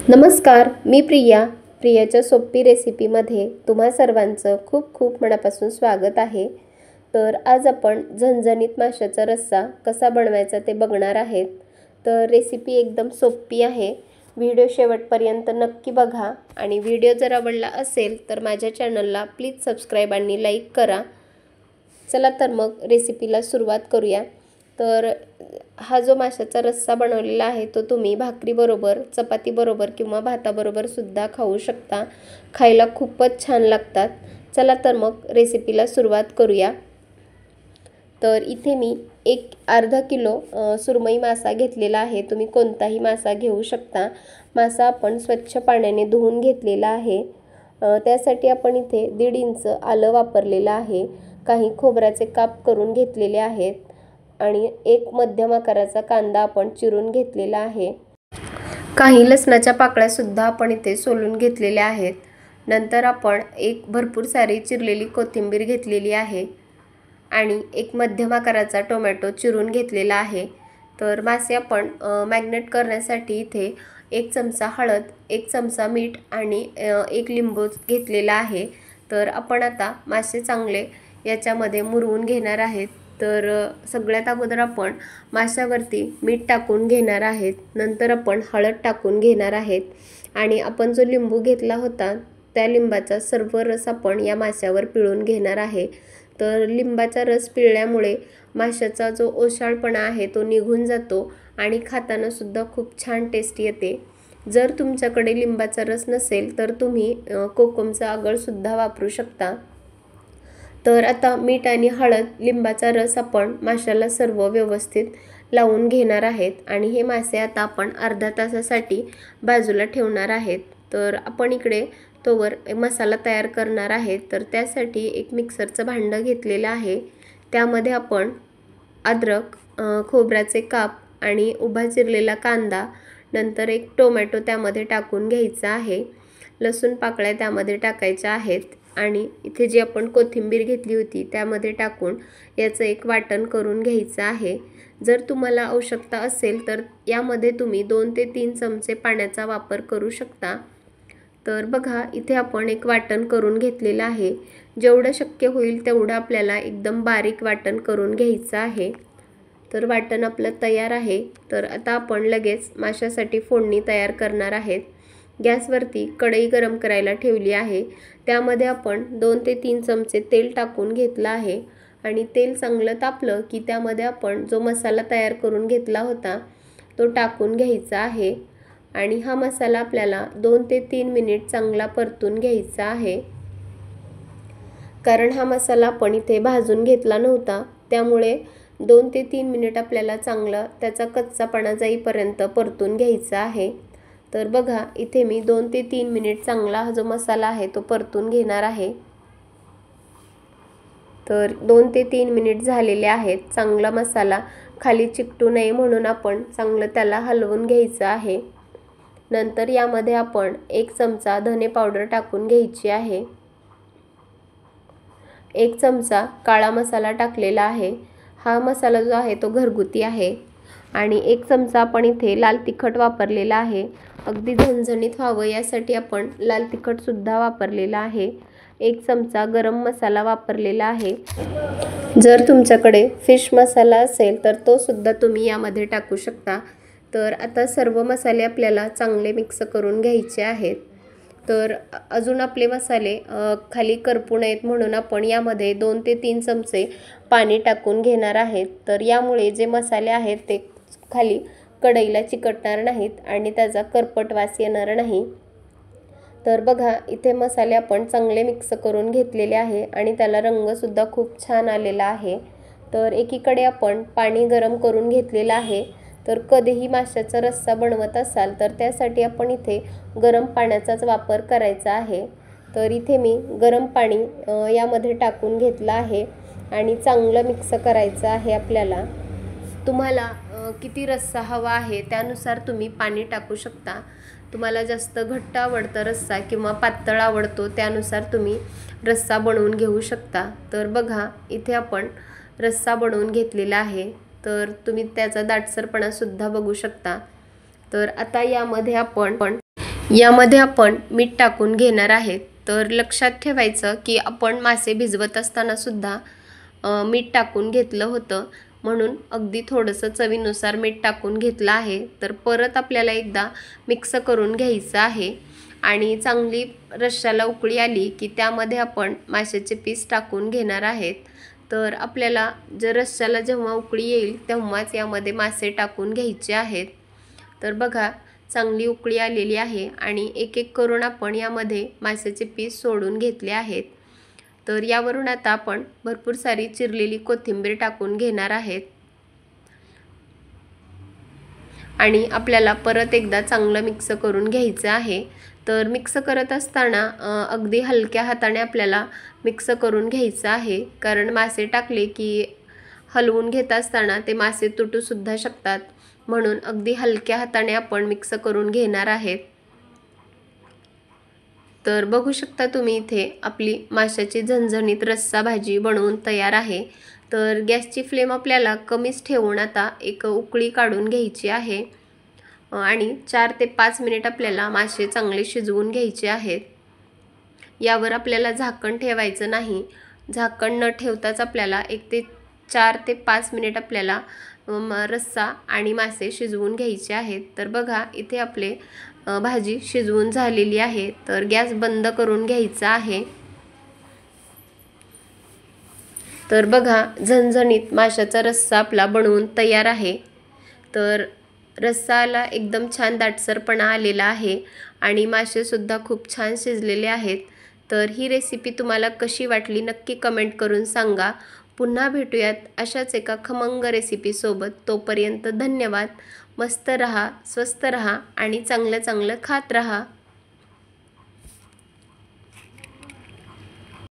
नमस्कार, मी प्रियाच्या सोपी रेसिपीमध्ये तुम्हा सर्वांचं खूप खूप मनापासून स्वागत आहे। तर आज आपण झणझणीत माशाचा रस्सा कसा बनवायचा ते बघणार आहेत। तर रेसिपी एकदम सोपी आहे। व्हिडिओ शेवटपर्यंत नक्की बघा आणि व्हिडिओ जर आवडला असेल तर माझ्या चॅनलला प्लीज सबस्क्राइब आणि लाईक करा। चला तर मग रेसिपीला सुरुवात करूया। तर हा जो माशाचा रस्सा बनवलेला आहे तो तुम्ही भाकरी बरोबर, चपाती बरोबर किंवा भाताबरोबर सुद्धा खाऊ शकता। खायला खूपच छान लागतात। चला तर मग रेसिपीला सुरुवात करूया। तर इथे मी अर्धा किलो सुरमई मासा घेतलेला आहे। तुम्ही कोणताही मासा घेऊ शकता। मासा आपण स्वच्छ पाण्याने धुवून घेतलेला आहे। त्यासाठी आपण इथे 1.5 इंच आलं वापरलेलं आहे। काही खोबऱ्याचे काप करून घेतलेले आहेत आणि एक मध्यम आकाराचा कांदा आपण चिरून घेतलेला आहे। काही लसणाच्या पाकळ्या सुद्धा आपण इथे सोलून घेतलेल्या आहेत। नंतर आपण एक भरपूर सारी चिरलेली कोथिंबीर घेतलेली आहे आणि एक मध्यम आकाराचा टोमॅटो चिरून घेतलेला आहे। तर मासे आपण मॅग्नेट करण्यासाठी इथे 1 चमचा हळद, 1 चमचा मीठ आणि 1 लिंबू घेतलेला आहे। तर आपण आता मासे चांगले याच्यामध्ये मुरवून घेणार आहेत। तर सगळ्यात अगोदर आपण माशावरती मीठ टाकून घेणार आहेत। नंतर आपण हळद टाकून घेणार आहेत आणि आपण जो लिंबू घेतला होता त्या लिंबाचा सर्व रस आपण या माशावर पिळून घेणार आहे। तर लिंबाचा रस पिळल्यामुळे माशाचा जो ओशाळपणा आहे तो निघून जातो आणि खाताना सुद्धा खूप छान टेस्ट येते। जर तुमच्याकडे लिंबाचा रस नसेल तर तुम्ही कोकमचा आगळ सुद्धा वापरू शकता। तर आता मीठ आणि हळद, लिंबाचा रस आपण माशाला सर्व व्यवस्थित लावून घेणार आहेत आणि हे मासे आता आपण अर्धा तासासाठी बाजूला ठेवणार आहेत। तर आपण इकडे तोवर मसाला तयार करणार आहे। तर त्यासाठी एक मिक्सरचं भांडं घेतलेलं आहे। त्यामध्ये आपण अद्रक, खोबऱ्याचे काप आणि उभा चिरलेला कांदा, नंतर एक टोमॅटो त्यामध्ये टाकून घ्यायचा आहे। लसूण पाकळ्या त्यामध्ये टाकायच्या आहेत आणि इथे जी आपण कोथिंबीर घेतली होती त्यामध्ये टाकून याचं एक वाटण करून घ्यायचं आहे। जर तुम्हाला आवश्यकता असेल तर यामध्ये तुम्ही 2 ते 3 चमचे पाण्याचा वापर करू शकता। तर बघा इथे आपण एक वाटण करून घेतलेलं आहे। जेवढं शक्य होईल तेवढं आपल्याला एकदम बारीक वाटण करून घ्यायचं आहे। तर वाटण आपलं तयार आहे। तर आता आपण लगेच माशासाठी फोडणी तयार करणार आहेत। गॅसवरती कढई गरम करायला ठेवली आहे। त्यामध्ये आपण 2 ते 3 चमचे तेल टाकून घेतलं आहे आणि तेल चांगलं तापलं की त्यामध्ये आपण जो मसाला तयार करून घेतला होता तो टाकून घ्यायचा आहे आणि हा मसाला आपल्याला 2 ते 3 मिनिट चांगला परतून घ्यायचा आहे। कारण हा मसाला आपण इथे भाजून घेतला नव्हता, त्यामुळे 2 ते 3 मिनिट आपल्याला चांगला त्याचा कच्चापणा जाईपर्यंत परतून घ्यायचा आहे। तर बघा इथे मी 2 ते 3 मिनिट चांगला हा जो मसाला आहे तो परतून घेणार आहे। तर 2 ते 3 मिनिट झालेले आहेत। चांगला मसाला खाली चिकटू नये म्हणून आपण चांगलं त्याला हलवून घ्यायचं आहे। नंतर यामध्ये आपण 1 चमचा धने पावडर टाकून घ्यायची आहे। 1 चमचा काळा मसाला टाकलेला आहे। हा मसाला जो आहे तो घरगुती आहे आणि 1 चमचा आपण इथे लाल तिखट वापरलेला आहे। अगदी झणझणीत व्हावं यासाठी आपण लाल तिखट सुद्धा वापरलेला आहे। 1 चमचा गरम मसाला वापरलेला आहे। जर तुमच्याकडे फिश मसाला असेल तर तो सुद्धा तुम्ही यामध्ये टाकू शकता। तर आता सर्व मसाले आपल्याला चांगले मिक्स करून घ्यायचे आहेत। तर अजून आपले मसाले खाली करपू नयेत म्हणून आपण यामध्ये 2 ते 3 चमचे पाणी टाकून घेणार आहेत। तर यामुळे जे मसाले आहेत ते खाली कढईला चिकटणार नाहीत आणि त्याचा करपट वास येणार नाही। तर बघा इथे मसाले आपण चांगले मिक्स करून घेतलेले आहे आणि त्याला रंग सुद्धा खूप छान आलेला आहे। तर एकीकडे आपण पाणी गरम करून घेतलेलं आहे। तर कधीही माशाचा रस्सा बनवत असाल तर त्यासाठी आपण इथे गरम पाण्याचाच वापर करायचा आहे। तर इथे मी गरम पाणी यामध्ये टाकून घेतलं आहे आणि चांगलं मिक्स करायचं आहे आपल्याला। तुम्हाला किती रस्सा हवा आहे त्यानुसार तुम्ही पाणी टाकू शकता। तुम्हाला जास्त घट्ट आवडतं रस्सा किंवा पातळ आवडतो त्यानुसार तुम्ही रस्सा बनवून घेऊ शकता। तर बघा इथे आपण रस्सा बनवून घेतलेला आहे। तर तुम्ही त्याचा दाटसरपणा सुद्धा बघू शकता। तर आता यामध्ये आपण यामध्ये आपण मीठ टाकून घेणार आहेत। तर लक्षात ठेवायचं की आपण मासे भिजवत असताना सुद्धा मीठ टाकून घेतलं होतं, म्हणून अगदी थोडंसं चवीनुसार मीठ टाकून घेतलं आहे। तर परत आपल्याला एकदा मिक्स करून घ्यायचं आहे आणि चांगली रश्श्याला उकळी आली की त्यामध्ये आपण माशाचे पीस टाकून घेणार आहेत। तर आपल्याला जर रश्श्याला जेव्हा उकळी येईल तेव्हाच यामध्ये मासे टाकून घ्यायचे आहेत। तर बघा चांगली उकळी आलेली आहे आणि एक एक करून आपण यामध्ये माशाचे पीस सोडून घेतले आहेत। तर यावरून आता आपण भरपूर सारी चिरलेली कोथिंबीर टाकून घेणार आहेत आणि आपल्याला परत एकदा चांगलं मिक्स करून घ्यायचं आहे। तर मिक्स करत असताना अगदी हलक्या हाताने आपल्याला मिक्स करून घ्यायचं आहे, कारण मासे टाकले की हलवून घेत असताना ते मासे तुटू सुद्धा शकतात, म्हणून अगदी हलक्या हाताने आपण मिक्स करून घेणार आहेत। तर बघू शकता तुम्ही इथे आपली माशाची झणझणीत रस्सा भाजी बनवून तयार आहे। तर गॅसची फ्लेम आपल्याला कमीच ठेवून आता एक उकळी काढून घ्यायची आहे आणि 4 ते 5 मिनिट आपल्याला मासे चांगले शिजवून घ्यायचे आहेत। यावर आपल्याला झाकण ठेवायचं नाही, झाकण न ठेवताच आपल्याला 4 ते 5 मिनिट आपल्याला रस्सा आणि मासे शिजवून घ्यायचे आहेत। तर बघा इथे आपले भाजी शिजवून झालेली आहे। तर गॅस बंद करून घ्यायचा आहे। तर बघा झणझणीत माशाचा रस्सा आपला बनवून तयार आहे। तर रस्साला एकदम छान दाटसरपणा आलेला आहे आणि मासे सुद्धा खूप छान शिजलेले आहेत। तर ही रेसिपी तुम्हाला कशी वाटली नक्की कमेंट करून सांगा। पुन्हा भेटूयात अशाच एका खमंग रेसिपी सोबत। तोपर्यंत धन्यवाद। मस्त रहा, स्वस्त रहा आणि चांगलं चांगलं खात रहा।